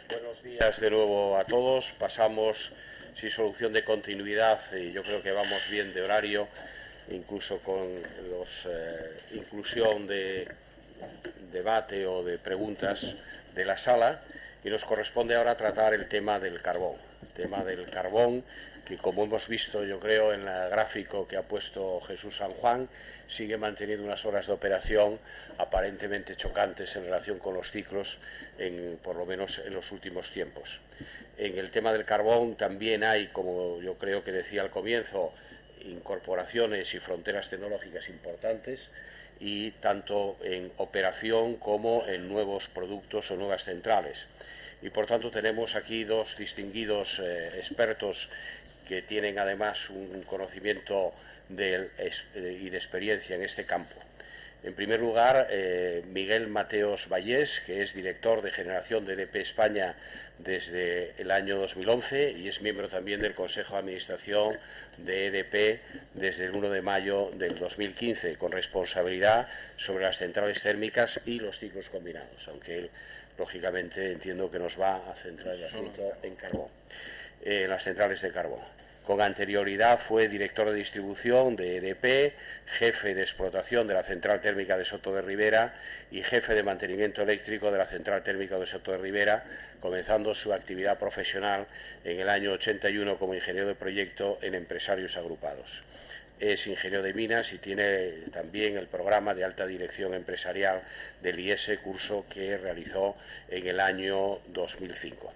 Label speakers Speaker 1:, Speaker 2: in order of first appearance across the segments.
Speaker 1: Buenos días de nuevo a todos. Pasamos sin solución de continuidad y yo creo que vamos bien de horario, incluso con los inclusión de debate o de preguntas de la sala, y nos corresponde ahora tratar el tema del carbón. El tema del carbón, que como hemos visto, yo creo, en el gráfico que ha puesto Jesús San Juan, sigue manteniendo unas horas de operación aparentemente chocantes en relación con los ciclos, por lo menos en los últimos tiempos. En el tema del carbón también hay, como yo creo que decía al comienzo, incorporaciones y fronteras tecnológicas importantes, y tanto en operación como en nuevos productos o nuevas centrales. Y por tanto tenemos aquí dos distinguidos expertos que tienen además un conocimiento y de experiencia en este campo. En primer lugar, Miguel Mateos Vallés, que es director de generación de EDP España desde el año 2011 y es miembro también del Consejo de Administración de EDP desde el 1 de mayo del 2015, con responsabilidad sobre las centrales térmicas y los ciclos combinados, aunque él, lógicamente, entiendo que nos va a centrar el asunto en carbón, en las centrales de carbón. Con anterioridad fue director de distribución de EDP, jefe de explotación de la central térmica de Soto de Ribera y jefe de mantenimiento eléctrico de la central térmica de Soto de Ribera, comenzando su actividad profesional en el año 81 como ingeniero de proyecto en Empresarios Agrupados. Es ingeniero de minas y tiene también el programa de alta dirección empresarial del IES, curso que realizó en el año 2005.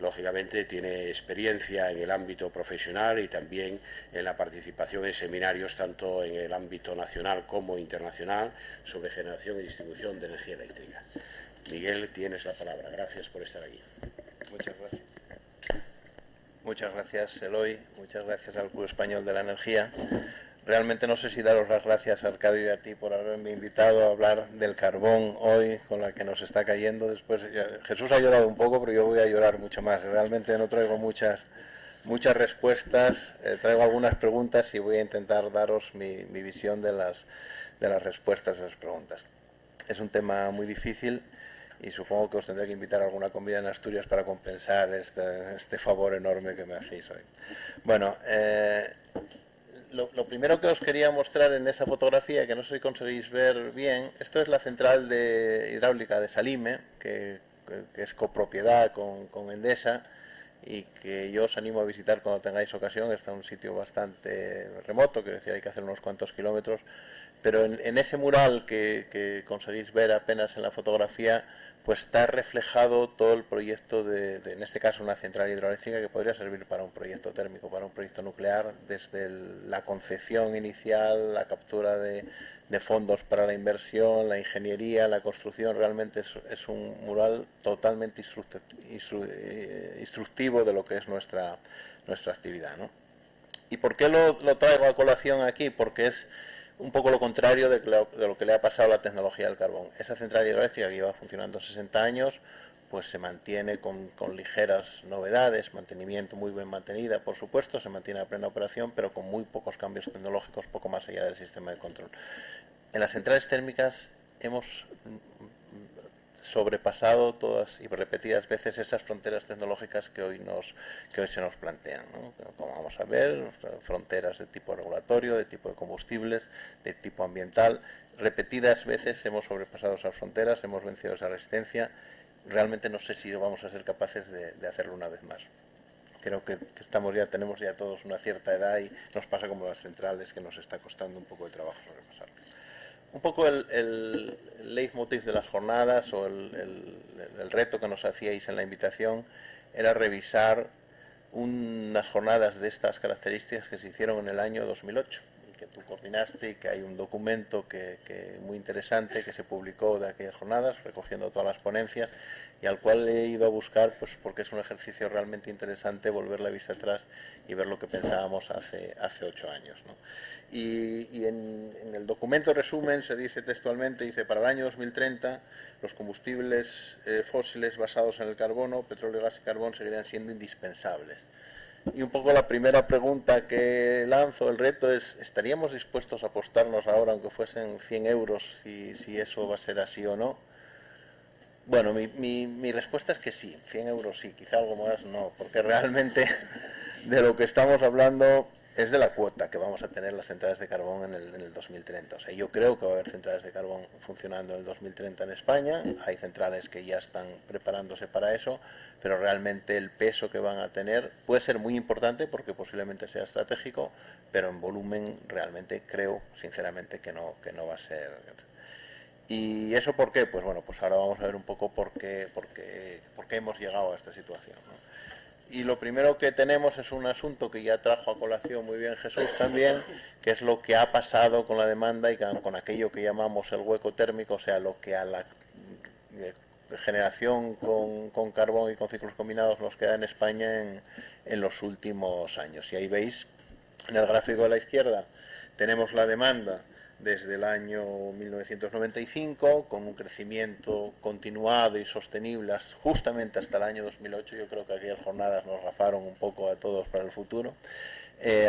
Speaker 1: Lógicamente tiene experiencia en el ámbito profesional y también en la participación en seminarios tanto en el ámbito nacional como internacional sobre generación y distribución de energía eléctrica. Miguel, tienes la palabra. Gracias por estar aquí.
Speaker 2: Muchas gracias. Muchas gracias, Eloy. Muchas gracias al Club Español de la Energía. Realmente no sé si daros las gracias, Arcadio, y a ti por haberme invitado a hablar del carbón hoy, con la que nos está cayendo. Después Jesús ha llorado un poco, pero yo voy a llorar mucho más. Realmente no traigo muchas respuestas, traigo algunas preguntas y voy a intentar daros mi visión de las respuestas a esas preguntas. Es un tema muy difícil y supongo que os tendré que invitar a alguna comida en Asturias para compensar este favor enorme que me hacéis hoy. Bueno, lo primero que os quería mostrar en esa fotografía, que no sé si conseguís ver bien, esto es la central hidráulica de Salime, que es copropiedad con Endesa y que yo os animo a visitar cuando tengáis ocasión. Está en un sitio bastante remoto, quiero decir, hay que hacer unos cuantos kilómetros, pero en ese mural que conseguís ver apenas en la fotografía, pues está reflejado todo el proyecto en este caso, una central hidroeléctrica que podría servir para un proyecto térmico, para un proyecto nuclear, desde la concepción inicial, la captura de fondos para la inversión, la ingeniería, la construcción. Realmente es un mural totalmente instructivo de lo que es nuestra actividad, ¿no? ¿Y por qué lo traigo a colación aquí? Porque es un poco lo contrario de lo que le ha pasado a la tecnología del carbón. Esa central hidroeléctrica que lleva funcionando 60 años, pues se mantiene con ligeras novedades, mantenimiento muy bien mantenida, por supuesto, se mantiene a plena operación, pero con muy pocos cambios tecnológicos, poco más allá del sistema de control. En las centrales térmicas hemos sobrepasado todas y repetidas veces esas fronteras tecnológicas que hoy se nos plantean, ¿no? Como vamos a ver, fronteras de tipo regulatorio, de tipo de combustibles, de tipo ambiental. Repetidas veces hemos sobrepasado esas fronteras, hemos vencido esa resistencia. Realmente no sé si vamos a ser capaces de hacerlo una vez más. Creo que tenemos ya todos una cierta edad y nos pasa como las centrales, que nos está costando un poco de trabajo sobrepasarlo. Un poco el leitmotiv de las jornadas o el reto que nos hacíais en la invitación era revisar unas jornadas de estas características que se hicieron en el año 2008 y que tú coordinaste, y que hay un documento muy interesante que se publicó de aquellas jornadas, recogiendo todas las ponencias, y al cual he ido a buscar, pues porque es un ejercicio realmente interesante volver la vista atrás y ver lo que pensábamos hace 8 años, ¿no? Y en el documento resumen se dice textualmente, dice: para el año 2030 los combustibles fósiles basados en el carbono, petróleo, gas y carbón seguirán siendo indispensables. Y un poco la primera pregunta que lanzo, el reto es: ¿estaríamos dispuestos a apostarnos ahora, aunque fuesen 100 euros, si eso va a ser así o no? Bueno, mi respuesta es que sí, 100 euros sí, quizá algo más no, porque realmente de lo que estamos hablando es de la cuota que vamos a tener las centrales de carbón en el 2030. O sea, yo creo que va a haber centrales de carbón funcionando en el 2030 en España, hay centrales que ya están preparándose para eso, pero realmente el peso que van a tener puede ser muy importante porque posiblemente sea estratégico, pero en volumen realmente creo sinceramente que no va a ser. ¿Y eso por qué? Pues bueno, pues ahora vamos a ver un poco por qué hemos llegado a esta situación, ¿no? Y lo primero que tenemos es un asunto que ya trajo a colación muy bien Jesús también, que es lo que ha pasado con la demanda y con aquello que llamamos el hueco térmico, o sea, lo que a la generación con carbón y con ciclos combinados nos queda en España en los últimos años. Y ahí veis, en el gráfico de la izquierda, tenemos la demanda desde el año 1995, con un crecimiento continuado y sostenible justamente hasta el año 2008. Yo creo que aquellas jornadas nos rafaron un poco a todos para el futuro.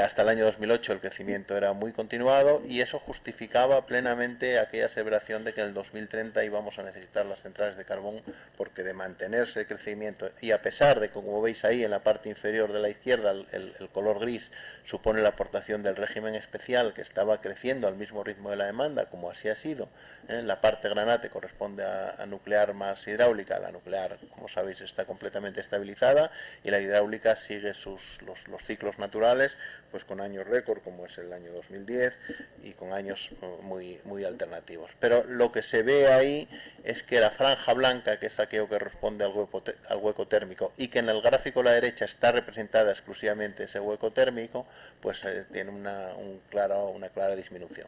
Speaker 2: Hasta el año 2008 el crecimiento era muy continuado y eso justificaba plenamente aquella aseveración de que en el 2030 íbamos a necesitar las centrales de carbón, porque de mantenerse el crecimiento, y a pesar de que, como veis ahí en la parte inferior de la izquierda, el color gris supone la aportación del régimen especial, que estaba creciendo al mismo ritmo de la demanda, como así ha sido, la parte granate corresponde a nuclear más hidráulica. La nuclear, como sabéis, está completamente estabilizada y la hidráulica sigue los ciclos naturales, pues con años récord como es el año 2010 y con años muy alternativos. Pero lo que se ve ahí es que la franja blanca, que es aquello que responde al hueco térmico, y que en el gráfico a la derecha está representada exclusivamente ese hueco térmico, pues tiene una clara disminución.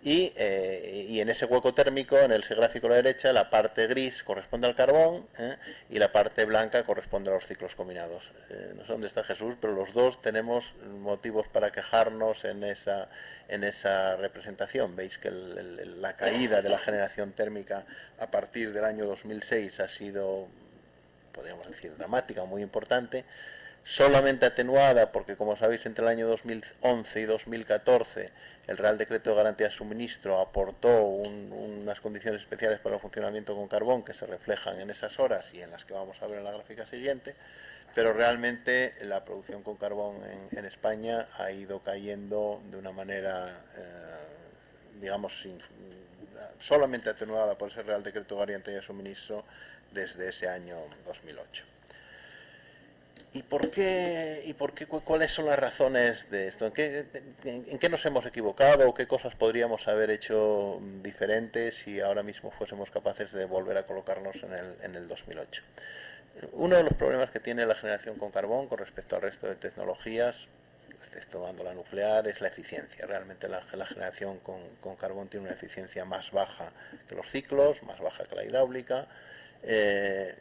Speaker 2: Y en ese hueco térmico, en el gráfico a la derecha, la parte gris corresponde al carbón, y la parte blanca corresponde a los ciclos combinados. No sé dónde está Jesús, pero los dos tenemos motivos para quejarnos en esa representación. Veis que la caída de la generación térmica a partir del año 2006 ha sido, podríamos decir, dramática, muy importante, solamente atenuada porque, como sabéis, entre el año 2011 y 2014 el Real Decreto de Garantía de Suministro aportó unas condiciones especiales para el funcionamiento con carbón que se reflejan en esas horas y en las que vamos a ver en la gráfica siguiente, pero realmente la producción con carbón en España ha ido cayendo de una manera, digamos, solamente atenuada por ese Real Decreto de Garantía de Suministro desde ese año 2008. ¿Y por qué? ¿Cuáles son las razones de esto? ¿En qué nos hemos equivocado? ¿Qué cosas podríamos haber hecho diferentes si ahora mismo fuésemos capaces de volver a colocarnos en el 2008? Uno de los problemas que tiene la generación con carbón con respecto al resto de tecnologías, exceptuando la nuclear, es la eficiencia. Realmente la generación con carbón tiene una eficiencia más baja que los ciclos, más baja que la hidráulica.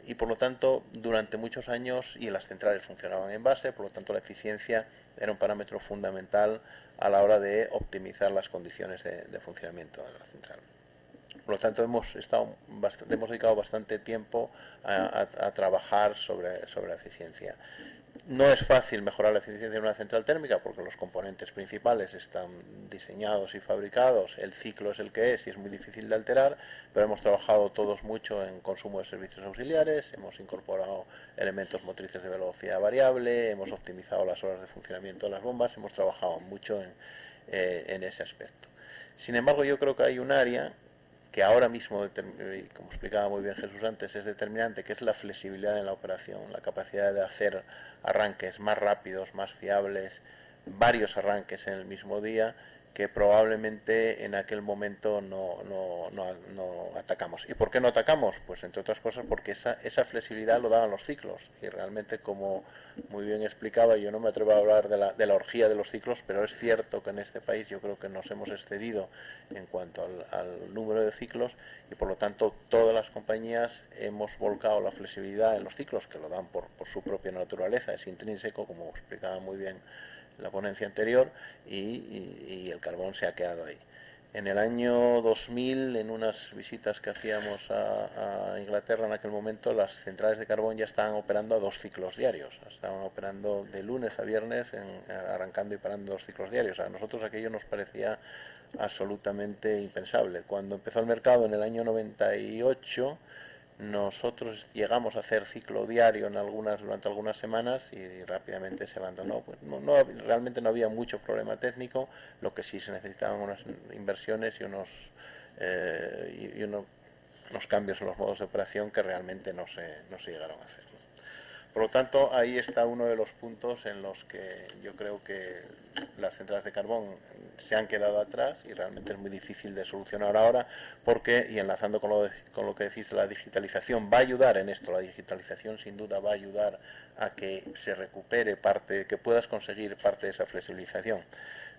Speaker 2: Y por lo tanto durante muchos años y las centrales funcionaban en base, por lo tanto la eficiencia era un parámetro fundamental a la hora de optimizar las condiciones de funcionamiento de la central. Por lo tanto hemos dedicado bastante tiempo a trabajar sobre la eficiencia. No es fácil mejorar la eficiencia de una central térmica porque los componentes principales están diseñados y fabricados, el ciclo es el que es y es muy difícil de alterar, pero hemos trabajado todos mucho en consumo de servicios auxiliares, hemos incorporado elementos motrices de velocidad variable, hemos optimizado las horas de funcionamiento de las bombas, hemos trabajado mucho en ese aspecto. Sin embargo, yo creo que hay un área que ahora mismo, como explicaba muy bien Jesús antes, es determinante, que es la flexibilidad en la operación, la capacidad de hacer arranques más rápidos, más fiables, varios arranques en el mismo día, que probablemente en aquel momento no atacamos. ¿Y por qué no atacamos? Pues entre otras cosas porque esa flexibilidad lo daban los ciclos, y realmente, como muy bien explicaba, yo no me atrevo a hablar de la orgía de los ciclos, pero es cierto que en este país yo creo que nos hemos excedido en cuanto al número de ciclos, y por lo tanto todas las compañías hemos volcado la flexibilidad en los ciclos, que lo dan por su propia naturaleza, es intrínseco, como explicaba muy bien la ponencia anterior, y el carbón se ha quedado ahí. En el año 2000, en unas visitas que hacíamos a Inglaterra en aquel momento, las centrales de carbón ya estaban operando a 2 ciclos diarios, estaban operando de lunes a viernes, arrancando y parando 2 ciclos diarios. A nosotros aquello nos parecía absolutamente impensable. Cuando empezó el mercado en el año 98, Nosotros llegamos a hacer ciclo diario durante algunas semanas y rápidamente se abandonó. Pues realmente no había mucho problema técnico, lo que sí se necesitaban unas inversiones y unos cambios en los modos de operación que realmente no se llegaron a hacer. Por lo tanto, ahí está uno de los puntos en los que yo creo que las centrales de carbón se han quedado atrás y realmente es muy difícil de solucionar ahora porque, y enlazando con lo que decís, la digitalización va a ayudar en esto. La digitalización sin duda va a ayudar a que se recupere parte, que puedas conseguir parte de esa flexibilización.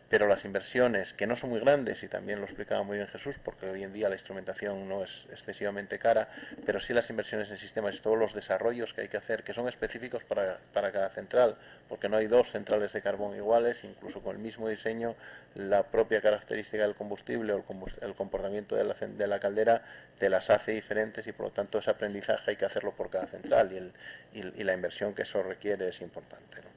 Speaker 2: Pero las inversiones, que no son muy grandes, y también lo explicaba muy bien Jesús, porque hoy en día la instrumentación no es excesivamente cara, pero sí las inversiones en sistemas y todos los desarrollos que hay que hacer, que son específicos para cada central, porque no hay dos centrales de carbón iguales, incluso con el mismo diseño, la propia característica del combustible o el comportamiento de la caldera te las hace diferentes y por lo tanto ese aprendizaje hay que hacerlo por cada central y la inversión que eso requiere es importante, ¿no?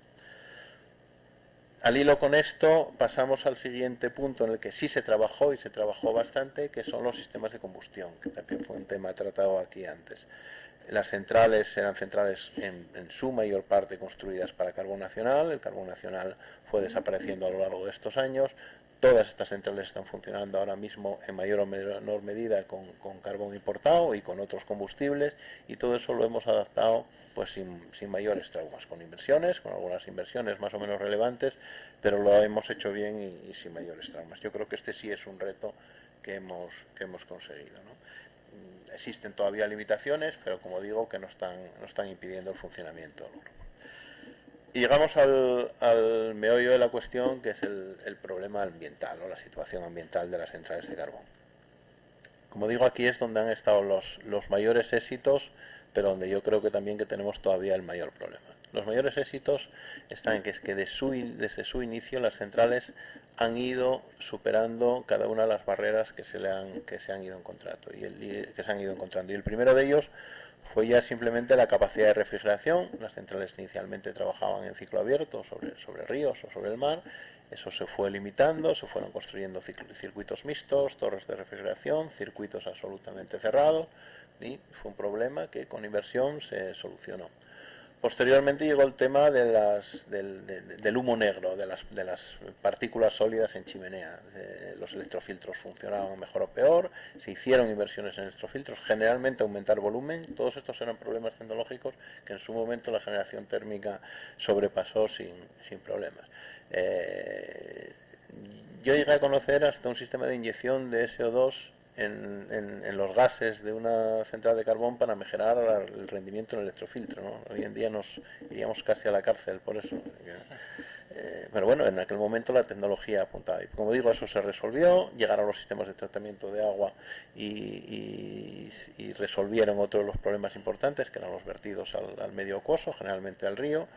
Speaker 2: Al hilo con esto pasamos al siguiente punto en el que sí se trabajó y se trabajó bastante, que son los sistemas de combustión, que también fue un tema tratado aquí antes. Las centrales eran centrales en su mayor parte construidas para carbón nacional. El carbón nacional fue desapareciendo a lo largo de estos años. Todas estas centrales están funcionando ahora mismo en mayor o menor medida con carbón importado y con otros combustibles, y todo eso lo hemos adaptado pues sin mayores traumas, con algunas inversiones más o menos relevantes, pero lo hemos hecho bien y sin mayores traumas. Yo creo que este sí es un reto que hemos conseguido, ¿no? Existen todavía limitaciones, pero como digo, que no están impidiendo el funcionamiento del grupo. Y llegamos al meollo de la cuestión, que es el problema ambiental, o la situación ambiental de las centrales de carbón. Como digo, aquí es donde han estado los mayores éxitos, pero donde yo creo que también que tenemos todavía el mayor problema. Los mayores éxitos están en que desde su inicio las centrales han ido superando cada una de las barreras que se han ido encontrando. Y el primero de ellos fue ya simplemente la capacidad de refrigeración. Las centrales inicialmente trabajaban en ciclo abierto sobre ríos o sobre el mar. Eso se fue limitando, se fueron construyendo circuitos mixtos, torres de refrigeración, circuitos absolutamente cerrados, y fue un problema que con inversión se solucionó. Posteriormente llegó el tema del humo negro, de las partículas sólidas en chimenea. Los electrofiltros funcionaban mejor o peor, se hicieron inversiones en electrofiltros, generalmente aumentar volumen. Todos estos eran problemas tecnológicos que en su momento la generación térmica sobrepasó sin problemas. Yo llegué a conocer hasta un sistema de inyección de SO2 en los gases de una central de carbón para mejorar el rendimiento del electrofiltro, ¿no? Hoy en día nos iríamos casi a la cárcel por eso. Pero bueno, en aquel momento la tecnología apuntaba. Y como digo, eso se resolvió, llegaron los sistemas de tratamiento de agua y resolvieron otro de los problemas importantes, que eran los vertidos al medio acuoso, generalmente al río.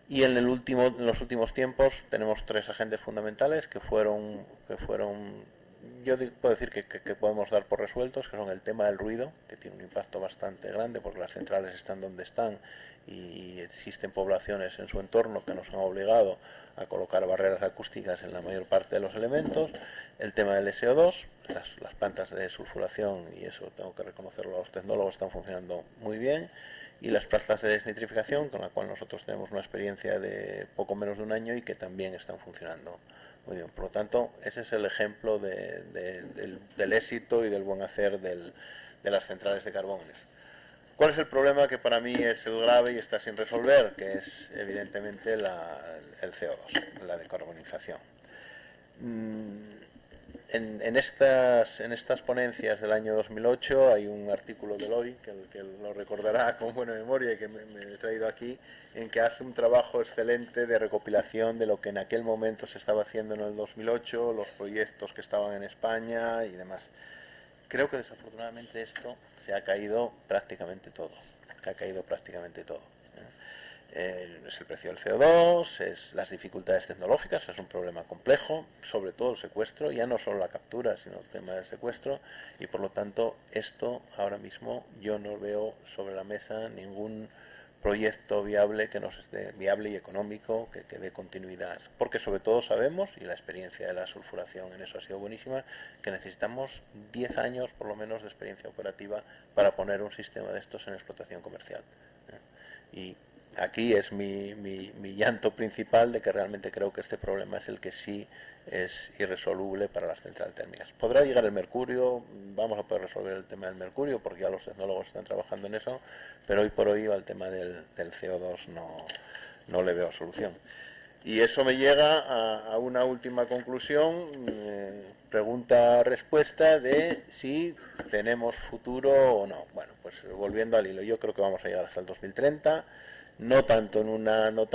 Speaker 2: Y en los últimos tiempos tenemos tres agentes fundamentales que fueron yo puedo decir que podemos dar por resueltos, que son el tema del ruido, que tiene un impacto bastante grande porque las centrales están donde están y existen poblaciones en su entorno que nos han obligado a colocar barreras acústicas en la mayor parte de los elementos. El tema del SO2, las plantas de sulfuración, y eso tengo que reconocerlo, los tecnólogos están funcionando muy bien, y las plantas de desnitrificación, con la cual nosotros tenemos una experiencia de poco menos de un año y que también están funcionando muy bien. Por lo tanto, ese es el ejemplo del éxito y del buen hacer de las centrales de carbón. ¿Cuál es el problema que para mí es el grave y está sin resolver? Que es evidentemente el CO2, la decarbonización. En estas ponencias del año 2008 hay un artículo de Eloy, que lo recordará con buena memoria y que me he traído aquí, en que hace un trabajo excelente de recopilación de lo que en aquel momento se estaba haciendo en el 2008, los proyectos que estaban en España y demás. Creo que desafortunadamente esto se ha caído prácticamente todo. Es el precio del CO2, es las dificultades tecnológicas, es un problema complejo, sobre todo el secuestro, ya no solo la captura, sino el tema del secuestro, y por lo tanto esto ahora mismo yo no veo sobre la mesa ningún proyecto viable que nos esté viable y económico, que dé continuidad. Porque sobre todo sabemos, y la experiencia de la sulfuración en eso ha sido buenísima, que necesitamos 10 años por lo menos de experiencia operativa para poner un sistema de estos en explotación comercial. Y aquí es mi llanto principal de que realmente creo que este problema es el que sí es irresoluble para las centrales térmicas. Podrá llegar el mercurio, vamos a poder resolver el tema del mercurio porque ya los tecnólogos están trabajando en eso, pero hoy por hoy al tema del CO2 no le veo solución. Y eso me llega a una última conclusión, pregunta-respuesta de si tenemos futuro o no. Bueno, pues volviendo al hilo, yo creo que vamos a llegar hasta el 2030, no tan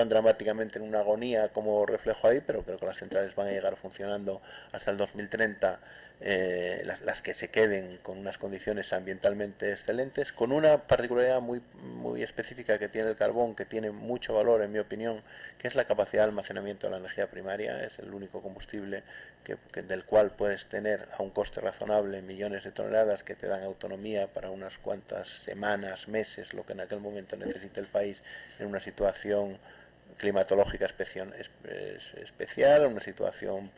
Speaker 2: dramáticamente en una agonía como reflejo ahí, pero creo que las centrales van a llegar funcionando hasta el 2030, las que se queden con unas condiciones ambientalmente excelentes, con una particularidad muy específica que tiene el carbón, que tiene mucho valor en mi opinión, que es la capacidad de almacenamiento de la energía primaria. Es el único combustible del cual puedes tener a un coste razonable millones de toneladas que te dan autonomía para unas cuantas semanas, meses, lo que en aquel momento necesite el país en una situación climatológica especial, una situación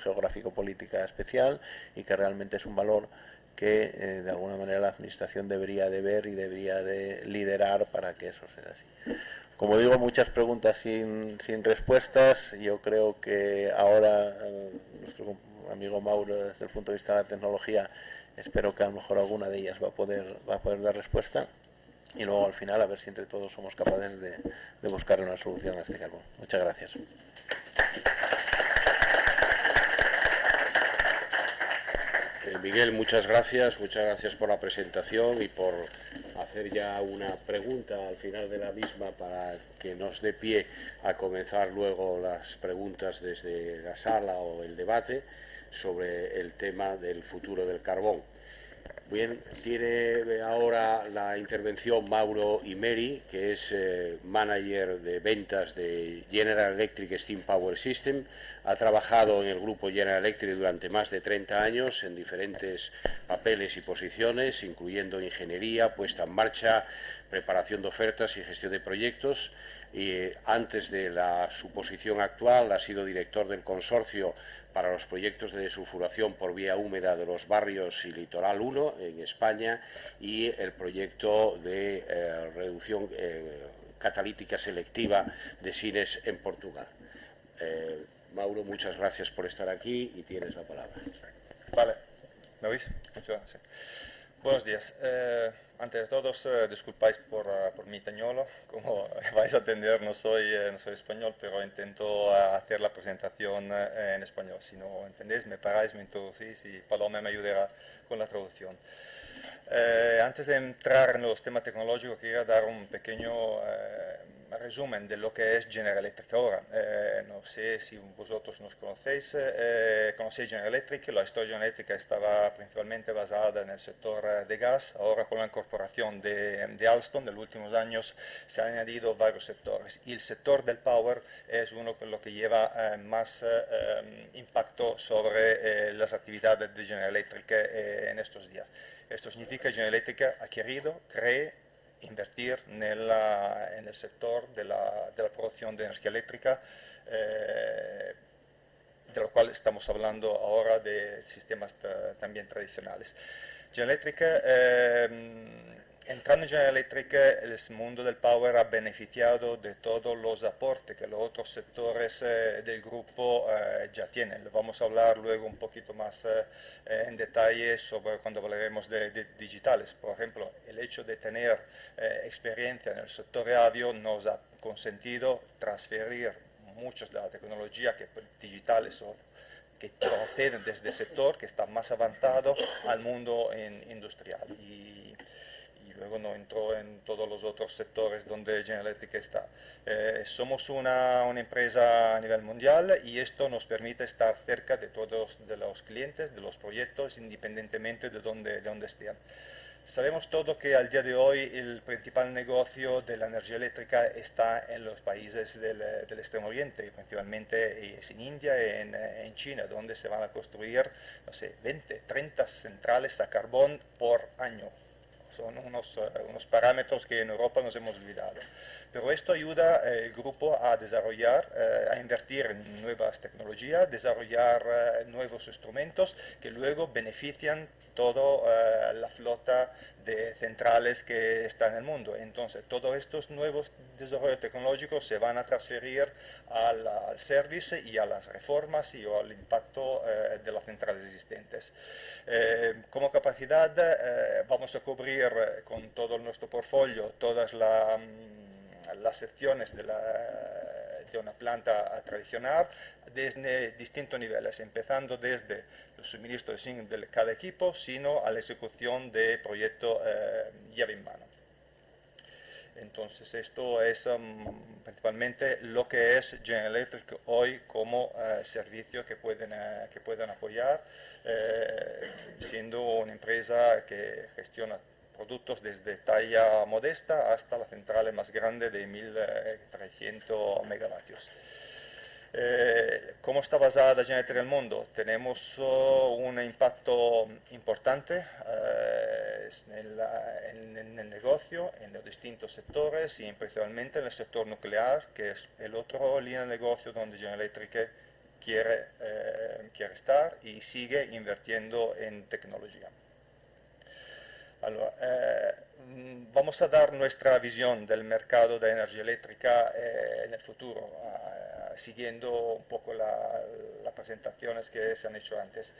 Speaker 2: geográfico-política especial, y que realmente es un valor que de alguna manera la administración debería de ver y debería de liderar para que eso sea así. Como digo, muchas preguntas sin respuestas. Yo creo que ahora nuestro amigo Mauro, desde el punto de vista de la tecnología, espero que a lo mejor alguna de ellas va a poder dar respuesta, y luego al final a ver si entre todos somos capaces de buscar una solución a este carbón. Muchas gracias.
Speaker 1: Miguel, muchas gracias por la presentación y por hacer ya una pregunta al final de la misma para que nos dé pie a comenzar luego las preguntas desde la sala o el debate sobre el tema del futuro del carbón. Bien, tiene ahora la intervención Mauro Imeri, que es manager de ventas de General Electric Steam Power System. Ha trabajado en el grupo General Electric durante más de 30 años en diferentes papeles y posiciones, incluyendo ingeniería, puesta en marcha, preparación de ofertas y gestión de proyectos. Y antes de su posición actual ha sido director del consorcio para los proyectos de desulfuración por vía húmeda de los barrios y Litoral 1 en España, y el proyecto de reducción catalítica selectiva de Sines en Portugal. Mauro, muchas gracias por estar aquí y tienes la palabra.
Speaker 3: Vale, ¿me oís? Sí. Buenos días. Antes de todo, disculpáis por mi tañolo. Como vais a entender, no soy español, pero intento hacer la presentación en español. Si no entendéis, me paráis, me introducís y Paloma me ayudará con la traducción. Antes de entrar en los temas tecnológicos, quería dar un pequeño resumen de lo que es General Electric ahora. No sé si vosotros nos conocéis General Electric. La historia de General Electric estaba principalmente basada en el sector de gas. Ahora, con la incorporación de Alstom de los últimos años, se han añadido varios sectores, y el sector del power es lo que lleva más impacto sobre las actividades de General Electric en estos días. Esto significa que General Electric ha querido invertir en el sector de la producción de energía eléctrica, de lo cual estamos hablando ahora de sistemas también tradicionales. General Electric, entrando en General Electric, el mundo del power ha beneficiado de todos los aportes que los otros sectores del grupo ya tienen. Lo vamos a hablar luego un poquito más en detalle sobre cuando hablaremos de digitales. Por ejemplo, el hecho de tener experiencia en el sector avio nos ha consentido transferir muchas de la tecnología digitales que proceden desde el sector que está más avanzado al mundo industrial. Y luego no entró en todos los otros sectores donde General Electric está. Somos una empresa a nivel mundial, y esto nos permite estar cerca de todos de los clientes, de los proyectos, independientemente de dónde estén. Sabemos todo que al día de hoy el principal negocio de la energía eléctrica está en los países del Extremo Oriente, principalmente es en India y en China, donde se van a construir, no sé, 20, 30 centrales a carbón por año. son unos parámetros que en Europa nos hemos olvidado. Pero esto ayuda al grupo a desarrollar, a invertir en nuevas tecnologías, desarrollar nuevos instrumentos que luego benefician toda la flota de centrales que está en el mundo. Entonces, todos estos nuevos desarrollos tecnológicos se van a transferir al service y a las reformas y al impacto de las centrales existentes. Como capacidad, vamos a cubrir con todo nuestro portfolio todas las secciones de una planta tradicional desde distintos niveles, empezando desde el suministro de cada equipo, sino a la ejecución de proyectos llave en mano. Entonces, esto es principalmente lo que es General Electric hoy como servicio que pueden apoyar, siendo una empresa que gestiona productos desde talla modesta hasta la central más grande de 1300 megavatios. ¿Cómo está basada General Electric en el mundo? Tenemos un impacto importante en el negocio, en los distintos sectores y principalmente en el sector nuclear, que es el otro línea de negocio donde General Electric quiere estar y sigue invirtiendo en tecnología. Vamos a dar nuestra visión del mercado de energía eléctrica en el futuro, siguiendo un poco las presentaciones que se han hecho antes.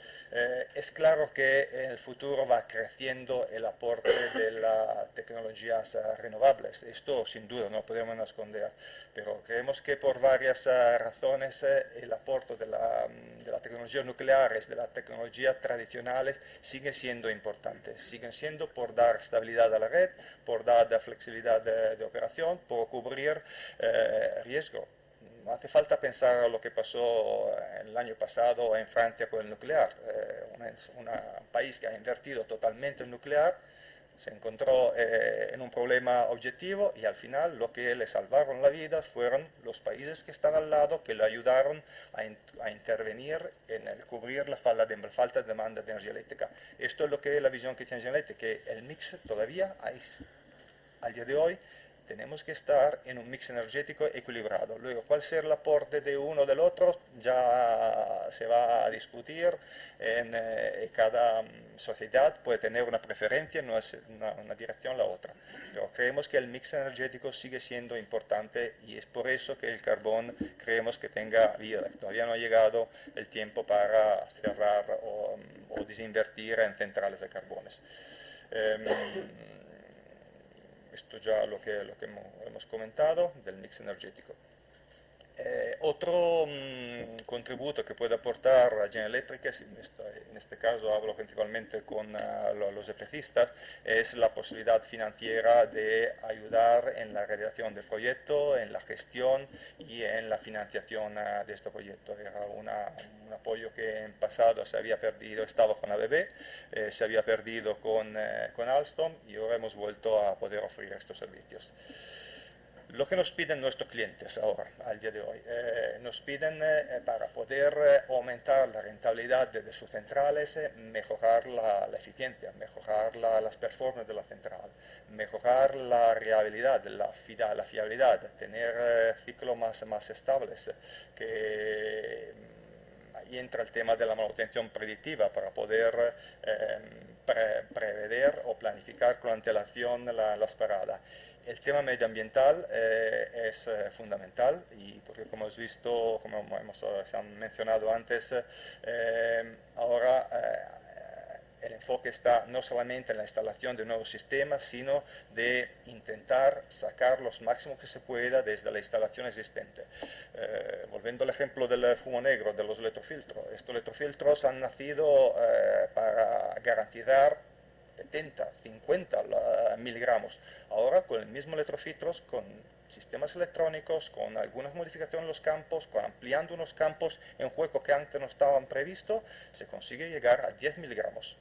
Speaker 3: Es claro que en el futuro va creciendo el aporte de las tecnologías renovables. Esto sin duda no podemos esconder, pero creemos que por varias razones el aporte de las tecnologías nucleares, de las tecnologías tradicionales, sigue siendo importante. Siguen siendo por dar estabilidad a la red, por dar flexibilidad de operación, por cubrir riesgo. No hace falta pensar lo que pasó el año pasado en Francia con el nuclear. Un país que ha invertido totalmente en nuclear se encontró en un problema objetivo y al final lo que le salvaron la vida fueron los países que están al lado que le ayudaron a intervenir en el cubrir la falta de demanda de energía eléctrica. Esto es lo que es la visión que tiene General Electric, que el mix todavía hay, al día de hoy tenemos que estar en un mix energético equilibrado. Luego, cuál será el aporte de uno o del otro ya se va a discutir. Cada sociedad puede tener una preferencia, no es una dirección o la otra. Pero creemos que el mix energético sigue siendo importante y es por eso que el carbón creemos que tenga vida. Todavía no ha llegado el tiempo para cerrar o desinvertir en centrales de carbones. Esto ya lo que hemos comentado del mix energético. Otro contributo que puede aportar a General Electric, en este caso hablo principalmente con los EPCistas, es la posibilidad financiera de ayudar en la realización del proyecto, en la gestión y en la financiación de este proyecto. Era un apoyo que en pasado se había perdido, estaba con ABB, se había perdido con Alstom y ahora hemos vuelto a poder ofrecer estos servicios. Lo que nos piden nuestros clientes ahora, al día de hoy, nos piden para poder aumentar la rentabilidad de sus centrales, mejorar la eficiencia, mejorar las performances de la central, mejorar la reliabilidad, la fiabilidad, tener ciclos más estables, ahí entra el tema de la manutención predictiva para poder prever o planificar con antelación las paradas. El tema medioambiental es fundamental y porque como hemos visto, se han mencionado antes, ahora el enfoque está no solamente en la instalación de nuevos sistemas, sino de intentar sacar los máximos que se pueda desde la instalación existente. Volviendo al ejemplo del fumo negro, de los electrofiltros. Estos electrofiltros han nacido para garantizar 70, 50 miligramos. Ahora con el mismo electrofiltros, con sistemas electrónicos, con algunas modificaciones en los campos, con ampliando unos campos en juego que antes no estaban previstos, se consigue llegar a 10 miligramos.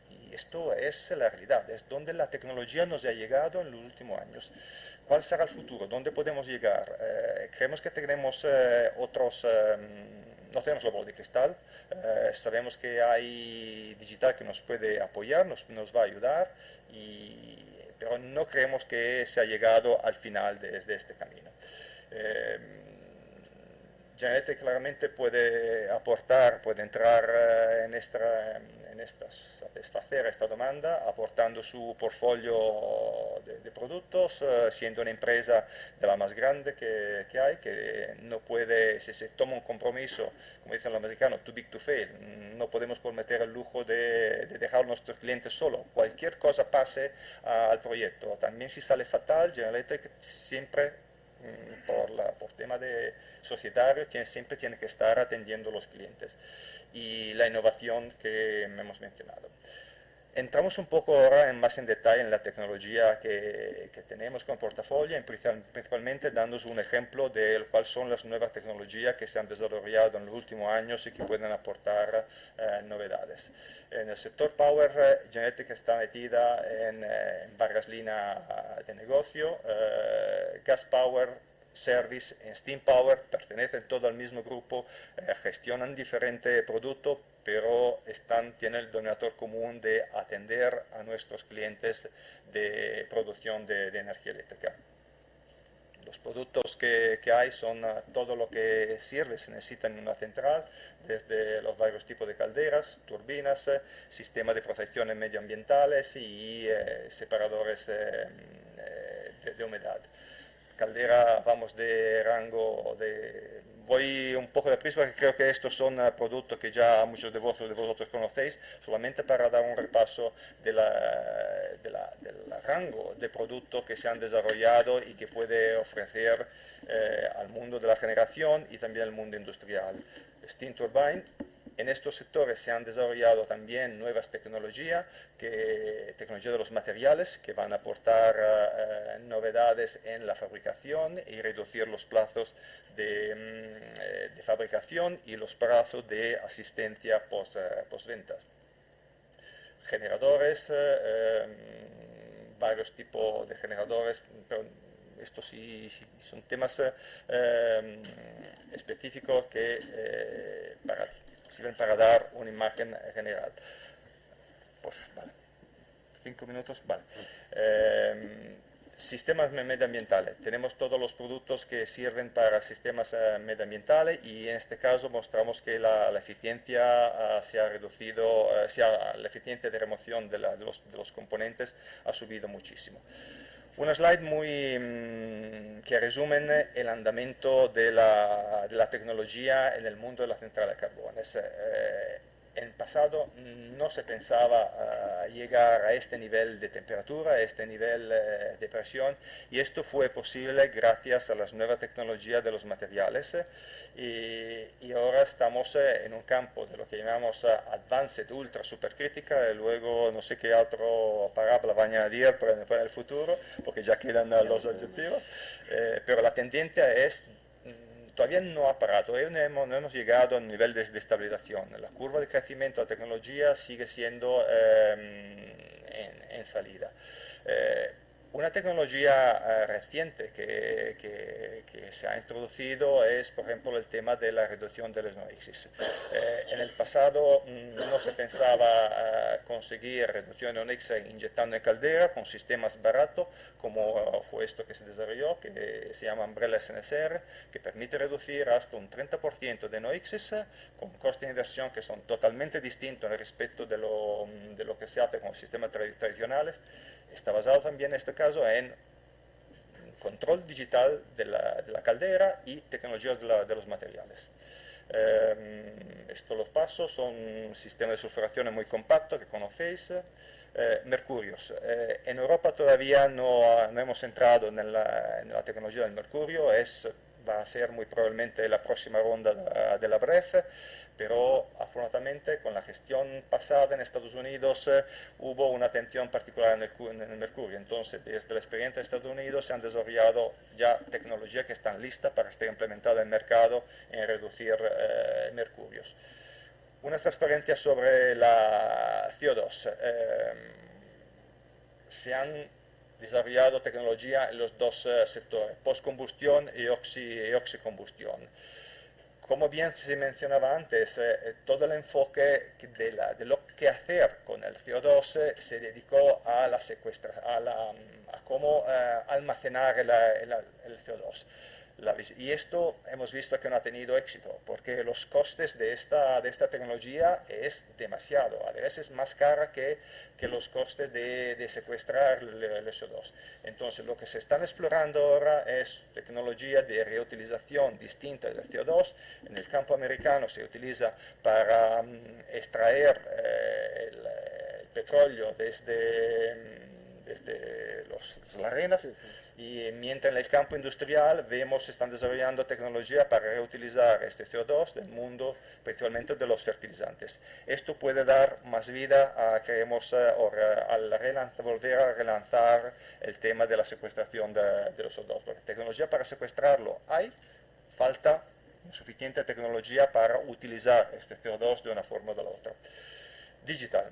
Speaker 3: Y esto es la realidad, es donde la tecnología nos ha llegado en los últimos años. ¿Cuál será el futuro? ¿Dónde podemos llegar? Creemos que tenemos no tenemos la bola de cristal, sabemos que hay digital que nos puede apoyar, nos va a ayudar, pero no creemos que se ha llegado al final de este camino. General Electric claramente puede aportar, puede entrar satisfacer esta demanda aportando su portfolio de productos, siendo una empresa de la más grande que hay, que no puede, si se toma un compromiso, como dicen los americanos, too big to fail, no podemos permitir el lujo de dejar a nuestros clientes solos. Cualquier cosa pase al proyecto, también si sale fatal, General Electric siempre por tema de societario siempre tiene que estar atendiendo a los clientes y la innovación que hemos mencionado. Entramos un poco ahora más en detalle en la tecnología que tenemos con portafolio, principalmente dándonos un ejemplo de cuáles son las nuevas tecnologías que se han desarrollado en los últimos años y que pueden aportar novedades. En el sector Power, General Electric está metida en varias líneas de negocio. Gas Power, Service, en Steam Power, pertenecen todo al mismo grupo, gestionan diferentes productos, pero tienen el denominador común de atender a nuestros clientes de producción de energía eléctrica. Los productos que hay son todo lo que sirve, se necesita en una central, desde los varios tipos de calderas, turbinas, sistemas de protección medioambientales y separadores de humedad. Caldera, vamos de rango voy un poco deprisa porque creo que estos son productos que ya muchos de vosotros conocéis, solamente para dar un repaso del rango de productos que se han desarrollado y que puede ofrecer al mundo de la generación y también al mundo industrial. Steam Turbine. En estos sectores se han desarrollado también nuevas tecnologías de los materiales, que van a aportar novedades en la fabricación y reducir los plazos de fabricación y los plazos de asistencia postventa. Generadores, varios tipos de generadores, pero estos sí son temas específicos que sirven para dar una imagen general. Pues vale, 5 minutos, vale. Sistemas medioambientales. Tenemos todos los productos que sirven para sistemas medioambientales y en este caso mostramos que la eficiencia se ha reducido, la eficiencia de remoción de los componentes ha subido muchísimo. Una slide que resumen el andamiento de la tecnología en el mundo de la central de carbones. En el pasado no se pensaba llegar a este nivel de temperatura, a este nivel de presión, y esto fue posible gracias a las nuevas tecnologías de los materiales. Y ahora estamos en un campo de lo que llamamos advanced, ultra, supercrítica, y luego no sé qué otro palabra va a añadir para el futuro, porque ya quedan los adjetivos, pero la tendencia todavía no ha parado, no hemos llegado a un nivel de estabilización. La curva de crecimiento de la tecnología sigue siendo en salida. Una tecnología reciente que se ha introducido es, por ejemplo, el tema de la reducción de los NOx. En el pasado no se pensaba conseguir reducción de NOx inyectando en caldera con sistemas baratos, como fue esto que se desarrolló, que se llama Umbrella SNSR, que permite reducir hasta un 30% de NOx con costes de inversión que son totalmente distintos respecto de lo que se hace con los sistemas tradicionales. Está basado también en este caso en control digital de la caldera y tecnologías de los materiales. Estos los pasos son sistemas de sulfuración muy compactos que conocéis. Mercurios. En Europa todavía no hemos entrado en la tecnología del mercurio, va a ser muy probablemente la próxima ronda de la BREF, pero afortunadamente con la gestión pasada en Estados Unidos hubo una atención particular en el mercurio. Entonces, desde la experiencia de Estados Unidos se han desarrollado ya tecnologías que están listas para ser implementadas en el mercado en reducir mercurios. Una transparencia sobre la CO2. Se han desarrollado tecnología en los dos sectores, postcombustión y oxicombustión. Como bien se mencionaba antes, todo el enfoque de lo que hacer con el CO2 se dedicó a la a cómo almacenar el CO2. Y esto hemos visto que no ha tenido éxito, porque los costes de esta tecnología es demasiado, a veces más cara que los costes de secuestrar el CO2. Entonces, lo que se están explorando ahora es tecnología de reutilización distinta del CO2. En el campo americano se utiliza para extraer el petróleo desde las arenas, y mientras en el campo industrial vemos se están desarrollando tecnología para reutilizar este CO2 del mundo, principalmente de los fertilizantes. Esto puede dar más vida a, creemos, al volver a relanzar el tema de la secuestración de los CO2, porque tecnología para secuestrarlo hay, falta suficiente tecnología para utilizar este CO2 de una forma o de la otra. Digital.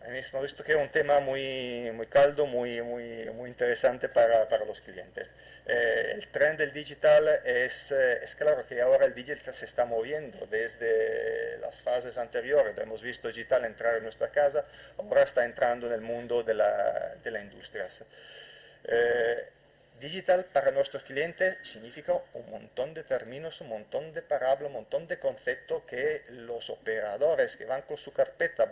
Speaker 3: Hemos visto que es un tema muy caldo, muy interesante para los clientes. El tren del digital es claro que ahora el digital se está moviendo desde las fases anteriores. Hemos visto digital entrar en nuestra casa, ahora está entrando en el mundo de la industria. Digital para nuestros clientes significa un montón de términos, un montón de parábolas, un montón de conceptos que los operadores que van con su carpeta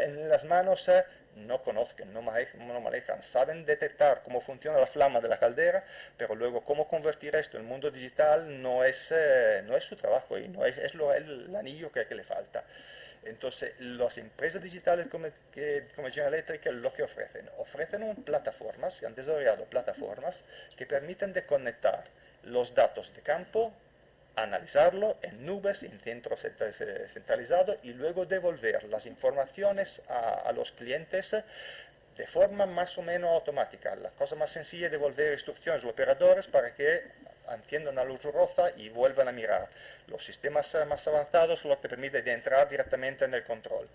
Speaker 3: en las manos no conocen, no manejan, saben detectar cómo funciona la flama de la caldera, pero luego cómo convertir esto en el mundo digital no es su trabajo y no es el anillo que le falta. Entonces, las empresas digitales como General Electric lo que ofrecen plataformas, se han desarrollado plataformas que permiten de conectar los datos de campo, analizarlo en nubes, en centros centralizados y luego devolver las informaciones a los clientes de forma más o menos automática. La cosa más sencilla es devolver instrucciones a los operadores para que enciendan la luz roja y vuelvan a mirar. Los sistemas más avanzados lo que permiten de entrar directamente en el control.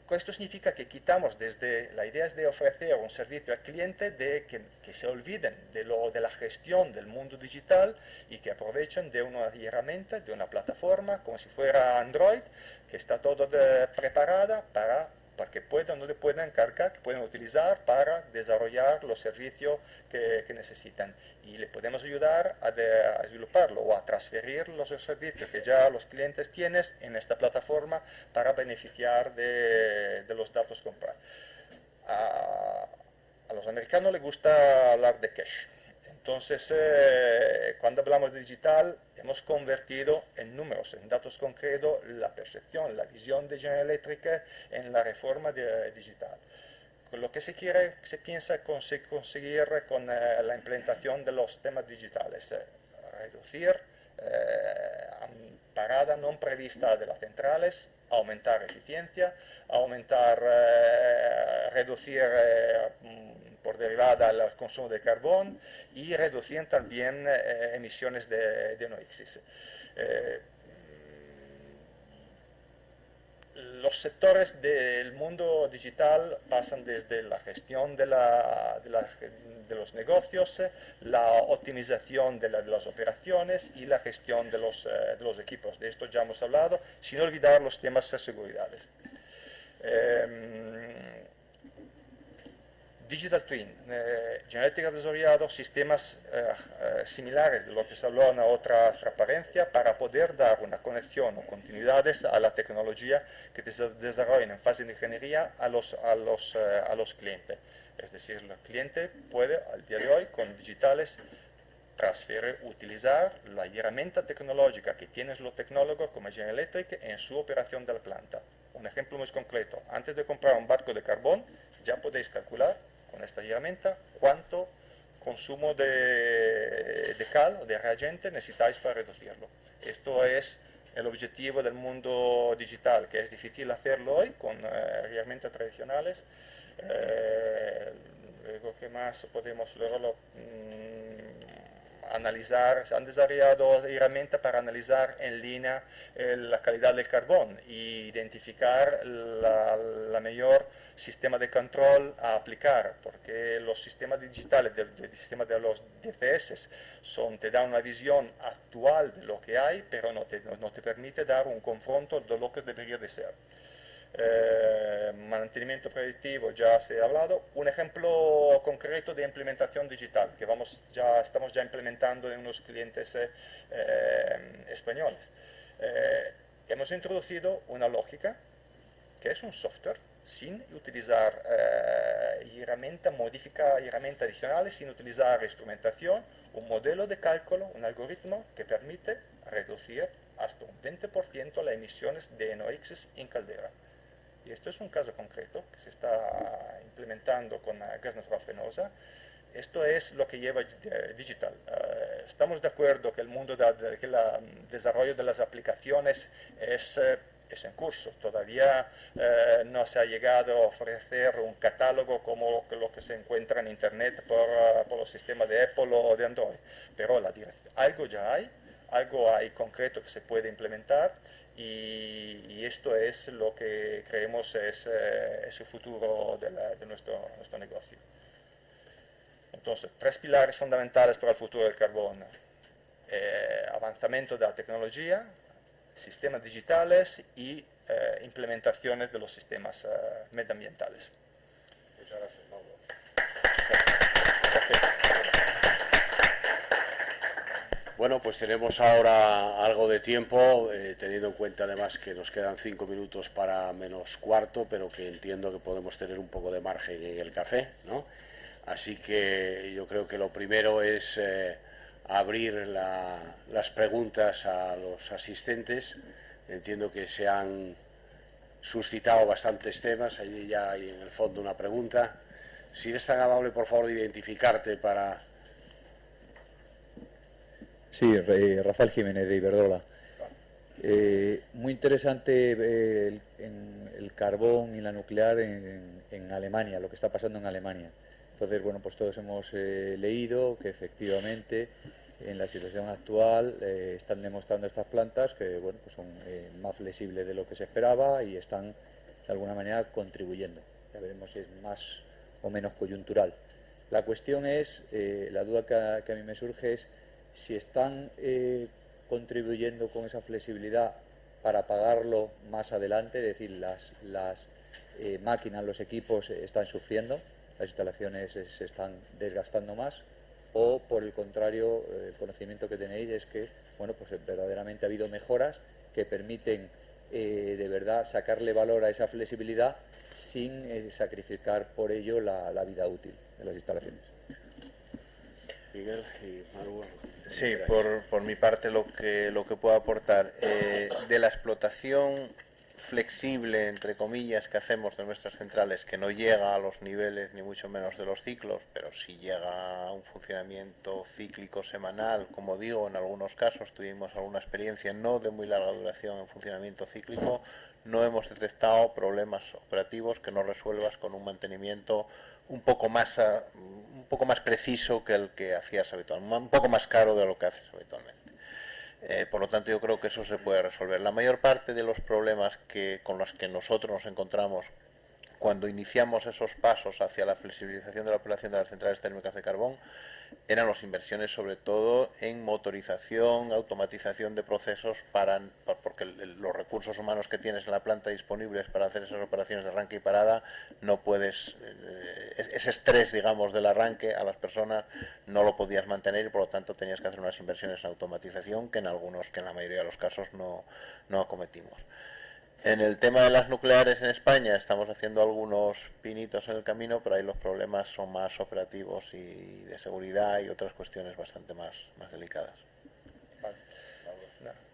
Speaker 3: Esto significa que quitamos desde la idea es de ofrecer un servicio al cliente de que se olviden de la gestión del mundo digital y que aprovechen de una herramienta, de una plataforma, como si fuera Android, que está todo preparada para que puedan cargar, que puedan utilizar para desarrollar los servicios que necesitan. Y le podemos ayudar a desarrollarlo o a transferir los servicios que ya los clientes tienen en esta plataforma para beneficiar de los datos comprados. A los americanos les gusta hablar de cache. Entonces, cuando hablamos de digital, hemos convertido en números, en datos concretos, la percepción, la visión de General Electric en la reforma digital. Con lo que se piensa conseguir con la implementación de los temas digitales, reducir parada no prevista de las centrales, aumentar eficiencia, reducir por derivada el consumo de carbón y reducir también emisiones de NOx. Los sectores del mundo digital pasan desde la gestión de los negocios, la optimización de las operaciones y la gestión de los equipos. De esto ya hemos hablado, sin olvidar los temas de seguridad. Digital Twin. General Electric ha desarrollado sistemas similares de lo que se habló en otra transparencia para poder dar una conexión o continuidades a la tecnología que se desarrolla en fase de ingeniería a los clientes. Es decir, el cliente puede al día de hoy con digitales transferir, utilizar la herramienta tecnológica que tiene los tecnólogos como General Electric en su operación de la planta. Un ejemplo muy concreto, antes de comprar un barco de carbón, ya podéis calcular con esta herramienta cuánto consumo de cal o de reagente necesitáis para reducirlo. Esto es el objetivo del mundo digital, que es difícil hacerlo hoy con herramientas tradicionales. Luego, ¿qué más podemos? Luego se han desarrollado herramientas para analizar en línea la calidad del carbón e identificar la mejor sistema de control a aplicar, porque los sistemas digitales, el sistema de los DCS, te dan una visión actual de lo que hay, pero no te permite dar un confronto de lo que debería de ser. Mantenimiento predictivo, ya se ha hablado. Un ejemplo concreto de implementación digital que estamos ya implementando en unos clientes españoles. Hemos introducido una lógica que es un software sin utilizar herramientas adicionales, sin utilizar instrumentación, un modelo de cálculo, un algoritmo que permite reducir hasta un 20% las emisiones de NOx en caldera. Y esto es un caso concreto que se está implementando con gas natural fenosa. Esto es lo que lleva digital. Estamos de acuerdo que el mundo del desarrollo de las aplicaciones es en curso. Todavía no se ha llegado a ofrecer un catálogo como lo que se encuentra en Internet por los sistemas de Apple o de Android. Pero algo ya hay, algo hay concreto que se puede implementar. Y esto es lo que creemos es el futuro de nuestro negocio. Entonces, 3 pilares fundamentales para el futuro del carbón: avanzamiento de la tecnología, sistemas digitales y implementaciones de los sistemas medioambientales.
Speaker 1: Muchas gracias, Pablo. Bueno, pues tenemos ahora algo de tiempo, teniendo en cuenta además que nos quedan 5 minutos para menos cuarto, pero que entiendo que podemos tener un poco de margen en el café, ¿no? Así que yo creo que lo primero es abrir las preguntas a los asistentes. Entiendo que se han suscitado bastantes temas, ahí ya hay en el fondo una pregunta. Si eres tan amable, por favor, de identificarte para...
Speaker 4: Sí, Rafael Jiménez de Iberdrola. Muy interesante el carbón y la nuclear en Alemania, lo que está pasando en Alemania. Entonces, bueno, pues todos hemos leído que efectivamente en la situación actual están demostrando estas plantas que, bueno, pues son más flexibles de lo que se esperaba y están de alguna manera contribuyendo. Ya veremos si es más o menos coyuntural. La cuestión es, la duda que a mí me surge es si están contribuyendo con esa flexibilidad para pagarlo más adelante, es decir, las máquinas, los equipos están sufriendo, las instalaciones se están desgastando más, o por el contrario, el conocimiento que tenéis es que, bueno, pues verdaderamente ha habido mejoras que permiten de verdad sacarle valor a esa flexibilidad sin sacrificar por ello la vida útil de las instalaciones.
Speaker 1: Miguel y Maru.
Speaker 2: Sí, por mi parte lo que puedo aportar de la explotación flexible, entre comillas, que hacemos de nuestras centrales, que no llega a los niveles ni mucho menos de los ciclos, pero sí llega a un funcionamiento cíclico semanal. Como digo, en algunos casos tuvimos alguna experiencia no de muy larga duración en funcionamiento cíclico, no hemos detectado problemas operativos que no resuelvas con un mantenimiento un poco más preciso que el que hacías habitualmente, un poco más caro de lo que haces habitualmente. Por lo tanto, yo creo que eso se puede resolver. La mayor parte de los problemas con los que nosotros nos encontramos cuando iniciamos esos pasos hacia la flexibilización de la operación de las centrales térmicas de carbón eran las inversiones sobre todo en motorización, automatización de procesos, porque los recursos humanos que tienes en la planta disponibles para hacer esas operaciones de arranque y parada, no puedes, ese estrés, digamos, del arranque a las personas no lo podías mantener y por lo tanto tenías que hacer unas inversiones en automatización que en la mayoría de los casos no acometimos. En el tema de las nucleares en España estamos haciendo algunos pinitos en el camino, pero ahí los problemas son más operativos y de seguridad y otras cuestiones bastante más delicadas.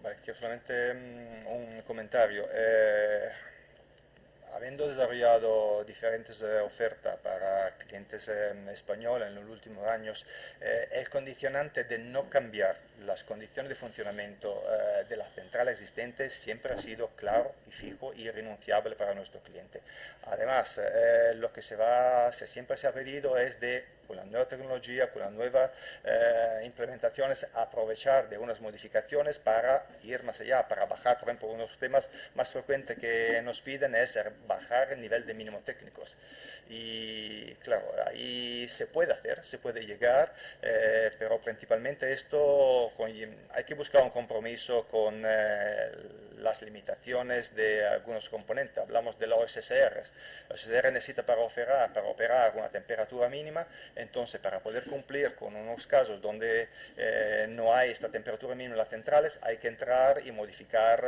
Speaker 3: Vale, quiero solamente un comentario. habiendo desarrollado diferentes ofertas para clientes españoles en los últimos años, el condicionante de no cambiar las condiciones de funcionamiento de la central existente siempre ha sido claro y fijo y irrenunciable para nuestro cliente. Además, lo que siempre se ha pedido es de, con la nueva tecnología, con las nuevas implementaciones, aprovechar de unas modificaciones para ir más allá, para bajar, por ejemplo, unos temas más frecuentes que nos piden es bajar el nivel de mínimos técnicos. Y claro, ahí se puede hacer, se puede llegar, pero principalmente esto hay que buscar un compromiso con las limitaciones de algunos componentes. Hablamos de los OSSR. El OSSR necesita para operar una temperatura mínima, entonces para poder cumplir con unos casos donde no hay esta temperatura mínima en las centrales, hay que entrar y modificar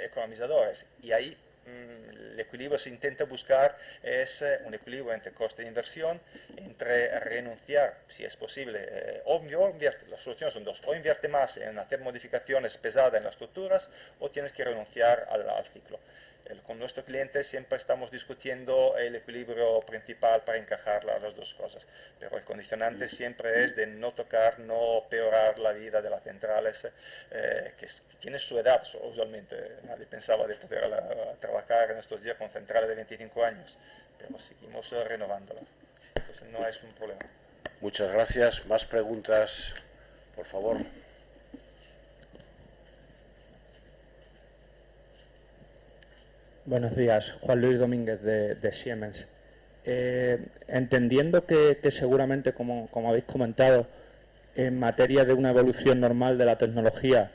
Speaker 3: economizadores. Y ahí el equilibrio se intenta buscar es un equilibrio entre coste de inversión, entre renunciar, si es posible, o invierte. Las soluciones son dos: o invierte más en hacer modificaciones pesadas en las estructuras, o tienes que renunciar al ciclo. Con nuestros clientes siempre estamos discutiendo el equilibrio principal para encajar las dos cosas, pero el condicionante siempre es de no tocar, no peorar la vida de las centrales, que tienen su edad usualmente. Nadie pensaba de poder trabajar en estos días con centrales de 25 años, pero seguimos renovándolas, entonces no es un problema.
Speaker 1: Muchas gracias. ¿Más preguntas, por favor?
Speaker 5: Buenos días, Juan Luis Domínguez de Siemens. Entendiendo que seguramente, como habéis comentado, en materia de una evolución normal de la tecnología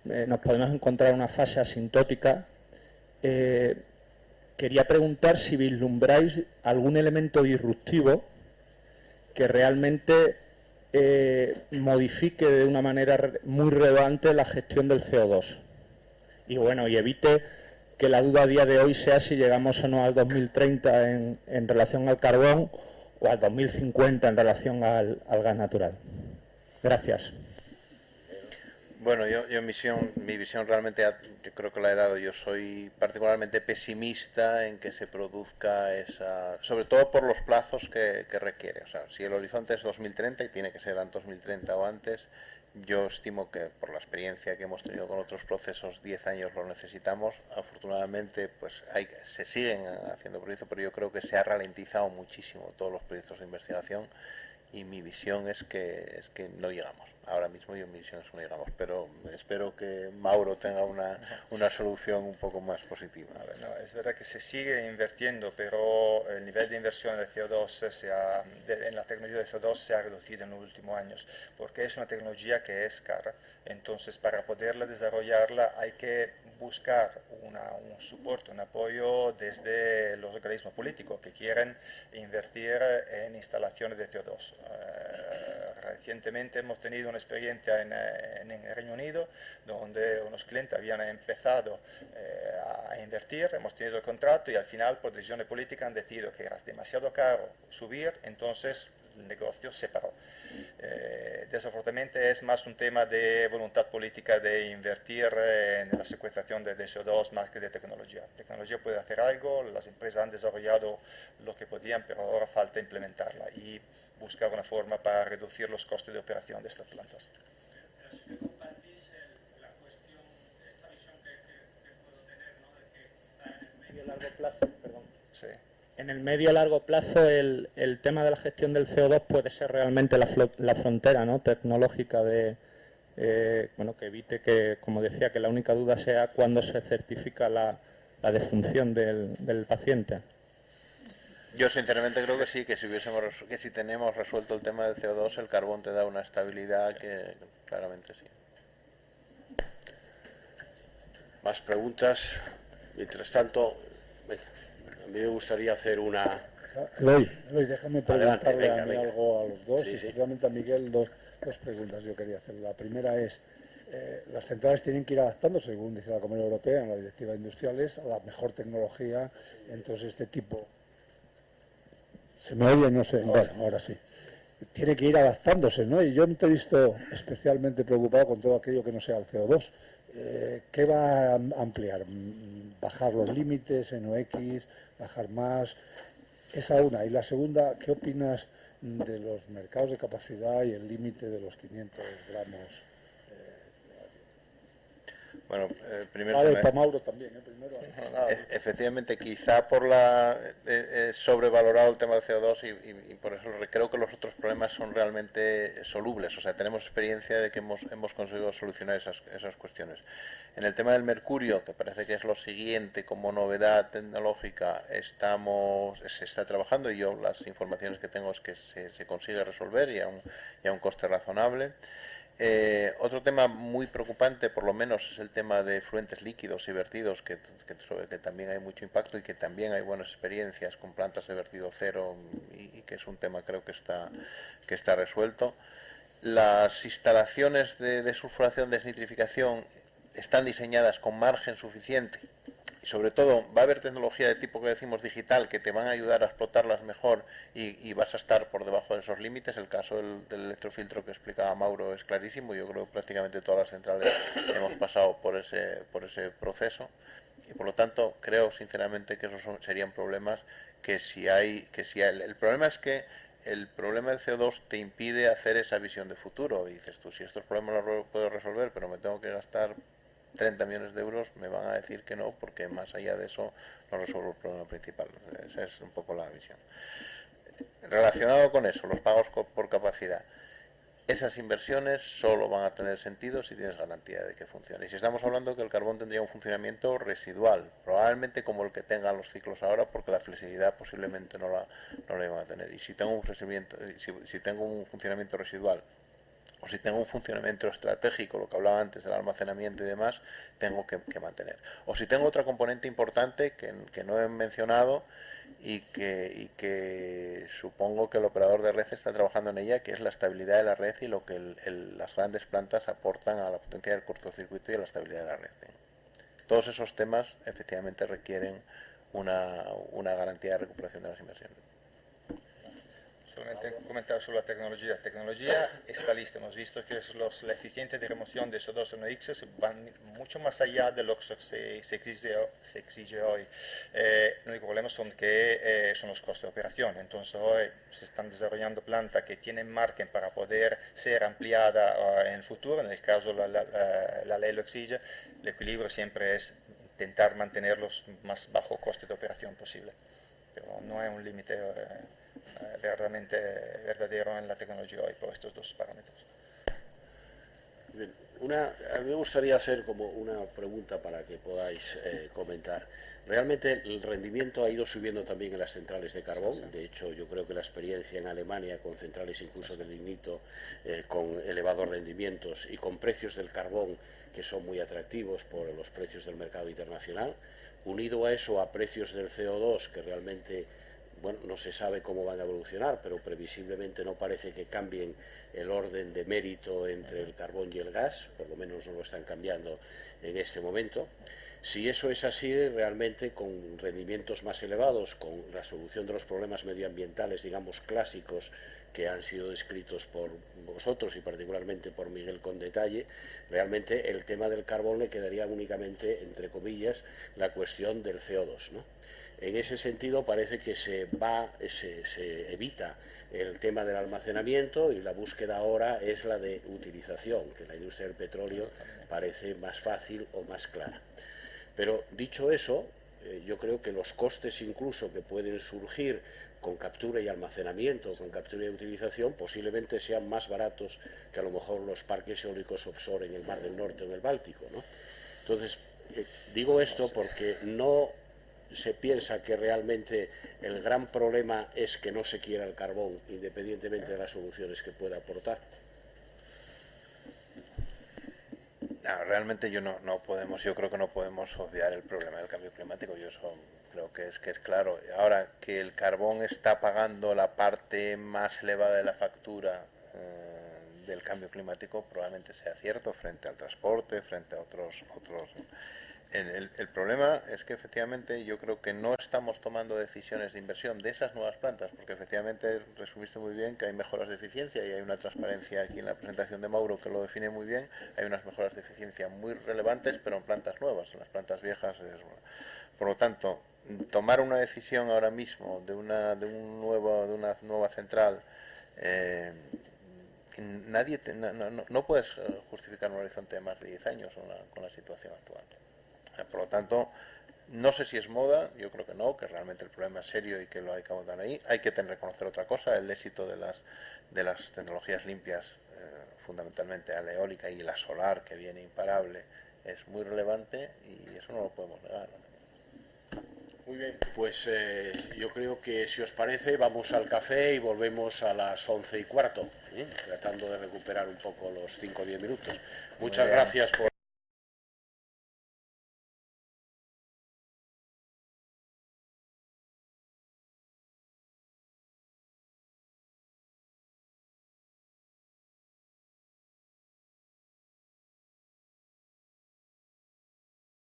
Speaker 5: nos podemos encontrar en una fase asintótica, quería preguntar si vislumbráis algún elemento disruptivo que realmente modifique de una manera muy relevante la gestión del CO2 y evite que la duda a día de hoy sea si llegamos o no al 2030 en relación al carbón o al 2050 en relación al gas natural. Gracias.
Speaker 2: Bueno, mi visión realmente, yo creo que la he dado. Yo soy particularmente pesimista en que se produzca esa, sobre todo por los plazos que requiere. O sea, si el horizonte es 2030 y tiene que ser en 2030 o antes, yo estimo que por la experiencia que hemos tenido con otros procesos, 10 años lo necesitamos. Afortunadamente, pues se siguen haciendo proyectos, pero yo creo que se ha ralentizado muchísimo todos los proyectos de investigación y mi visión es que no llegamos. Ahora mismo mi visión es que no llegamos, pero espero que Mauro tenga una solución un poco más positiva.
Speaker 3: A ver, no, es verdad que se sigue invirtiendo, pero el nivel de inversión en CO2 en la tecnología de CO2 se ha reducido en los últimos años, porque es una tecnología que es cara. Entonces, para poderla desarrollarla hay que buscar un soporte, un apoyo desde los organismos políticos que quieren invertir en instalaciones de CO2. Recientemente hemos tenido una experiencia en el Reino Unido, donde unos clientes habían empezado a invertir, hemos tenido el contrato y al final, por decisiones políticas, han decidido que era demasiado caro subir, entonces el negocio se paró. Desafortunadamente es más un tema de voluntad política de invertir en la secuestración de CO2 más que de tecnología. La tecnología puede hacer algo, las empresas han desarrollado lo que podían, pero ahora falta implementarla y buscar una forma para reducir los costes de operación de estas plantas.
Speaker 5: Pero si me compartís la cuestión, esta visión que puedo tener, ¿no? De que quizá en el medio y largo plazo, perdón. Sí. En el medio y largo plazo el tema de la gestión del CO2 puede ser realmente la frontera, ¿no? Tecnológica que evite que, como decía, que la única duda sea cuándo se certifica la defunción del paciente.
Speaker 2: Yo sinceramente creo que sí, que si tenemos resuelto el tema del CO2, el carbón te da una estabilidad que claramente sí.
Speaker 1: ¿Más preguntas? Mientras tanto, a mí me gustaría hacer una...
Speaker 6: Eloy, déjame preguntarle
Speaker 1: Adelante, venga.
Speaker 6: algo a los dos,
Speaker 1: Sí,
Speaker 6: y especialmente a Miguel, dos preguntas yo quería hacer. La primera es, las centrales tienen que ir adaptando, según dice la Comunidad Europea en la Directiva de Industriales, a la mejor tecnología. Entonces este tipo... ¿Se me oye? No sé. Bueno, ahora sí. Tiene que ir adaptándose, ¿no? Y yo me he visto especialmente preocupado con todo aquello que no sea el CO2. ¿qué va a ampliar? ¿Bajar los límites, NOx, bajar más? Esa una. Y la segunda, ¿qué opinas de los mercados de capacidad y el límite de los 500 gramos?
Speaker 2: Bueno, primero
Speaker 6: Vale, para Mauro también, primero.
Speaker 2: efectivamente, quizá por la sobrevalorado el tema del CO2 y por eso creo que los otros problemas son realmente solubles. O sea, tenemos experiencia de que hemos conseguido solucionar esas cuestiones. En el tema del mercurio, que parece que es lo siguiente como novedad tecnológica, se está trabajando y yo las informaciones que tengo es que se consigue resolver y a un coste razonable. Otro tema muy preocupante, por lo menos, es el tema de fluentes líquidos y vertidos, sobre que también hay mucho impacto y que también hay buenas experiencias con plantas de vertido cero y que es un tema creo que está resuelto. Las instalaciones de desulfuración, desnitrificación están diseñadas con margen suficiente. Sobre todo va a haber tecnología de tipo que decimos digital que te van a ayudar a explotarlas mejor y vas a estar por debajo de esos límites. El caso del electrofiltro que explicaba Mauro es clarísimo. Yo creo que prácticamente todas las centrales hemos pasado por ese proceso y por lo tanto creo sinceramente que esos serían problemas el problema es que el problema del CO2 te impide hacer esa visión de futuro y dices tú, si estos problemas los puedo resolver pero me tengo que gastar 30 millones de euros, me van a decir que no, porque más allá de eso no resuelvo el problema principal. Esa es un poco la visión. Relacionado con eso, los pagos por capacidad. Esas inversiones solo van a tener sentido si tienes garantía de que funcione. Y si estamos hablando que el carbón tendría un funcionamiento residual, probablemente como el que tengan los ciclos ahora, porque la flexibilidad posiblemente no la iban a tener. Y si tengo un funcionamiento residual, o si tengo un funcionamiento estratégico, lo que hablaba antes del almacenamiento y demás, tengo que mantener. O si tengo otra componente importante que no he mencionado y que supongo que el operador de red está trabajando en ella, que es la estabilidad de la red y lo que las grandes plantas aportan a la potencia del cortocircuito y a la estabilidad de la red. Todos esos temas efectivamente requieren una garantía de recuperación de las inversiones.
Speaker 3: Solamente un comentario sobre la tecnología. La tecnología está lista. Hemos visto que la eficiencia de remoción de CO2 NOx van mucho más allá de lo que se exige hoy. El único problema son los costos de operación. Entonces hoy se están desarrollando plantas que tienen margen para poder ser ampliada en el futuro. En el caso la ley lo exige. El equilibrio siempre es intentar mantenerlos más bajo coste de operación posible. Pero no hay un límite verdaderamente verdadero en la tecnología hoy por estos dos parámetros.
Speaker 1: Bien, a mí me gustaría hacer como una pregunta para que podáis comentar. Realmente el rendimiento ha ido subiendo también en las centrales de carbón. Sí. De hecho, yo creo que la experiencia en Alemania con centrales incluso de lignito con elevados rendimientos y con precios del carbón que son muy atractivos por los precios del mercado internacional, unido a eso a precios del CO2 que realmente no se sabe cómo van a evolucionar, pero previsiblemente no parece que cambien el orden de mérito entre el carbón y el gas, por lo menos no lo están cambiando en este momento. Si eso es así, realmente con rendimientos más elevados, con la solución de los problemas medioambientales, digamos, clásicos, que han sido descritos por vosotros y particularmente por Miguel con detalle, realmente el tema del carbón le quedaría únicamente, entre comillas, la cuestión del CO2, ¿no? En ese sentido parece que se evita el tema del almacenamiento y la búsqueda ahora es la de utilización, que la industria del petróleo parece más fácil o más clara. Pero dicho eso, yo creo que los costes incluso que pueden surgir con captura y almacenamiento, con captura y utilización, posiblemente sean más baratos que a lo mejor los parques eólicos offshore en el Mar del Norte o en el Báltico, ¿no? Entonces, digo esto porque no se piensa que realmente el gran problema es que no se quiera el carbón, independientemente de las soluciones que pueda aportar.
Speaker 2: No, realmente yo creo que no podemos obviar el problema del cambio climático. Yo eso creo que es claro. Ahora que el carbón está pagando la parte más elevada de la factura del cambio climático, probablemente sea cierto frente al transporte, frente a otros El problema es que efectivamente yo creo que no estamos tomando decisiones de inversión de esas nuevas plantas, porque efectivamente resumiste muy bien que hay mejoras de eficiencia y hay una transparencia aquí en la presentación de Mauro que lo define muy bien. Hay unas mejoras de eficiencia muy relevantes, pero en plantas nuevas. En las plantas viejas por lo tanto, tomar una decisión ahora mismo de una nueva central, no puedes justificar un horizonte de más de 10 años con la situación actual. Por lo tanto, no sé si es moda, yo creo que no, que realmente el problema es serio y que lo hay que abordar ahí. Hay que reconocer otra cosa, el éxito de las tecnologías limpias, fundamentalmente a la eólica y la solar, que viene imparable, es muy relevante y eso no lo podemos negar.
Speaker 1: Muy bien, pues yo creo que si os parece vamos al café y volvemos a las 11:15, tratando de recuperar un poco los 5 o 10 minutos. Muchas gracias por...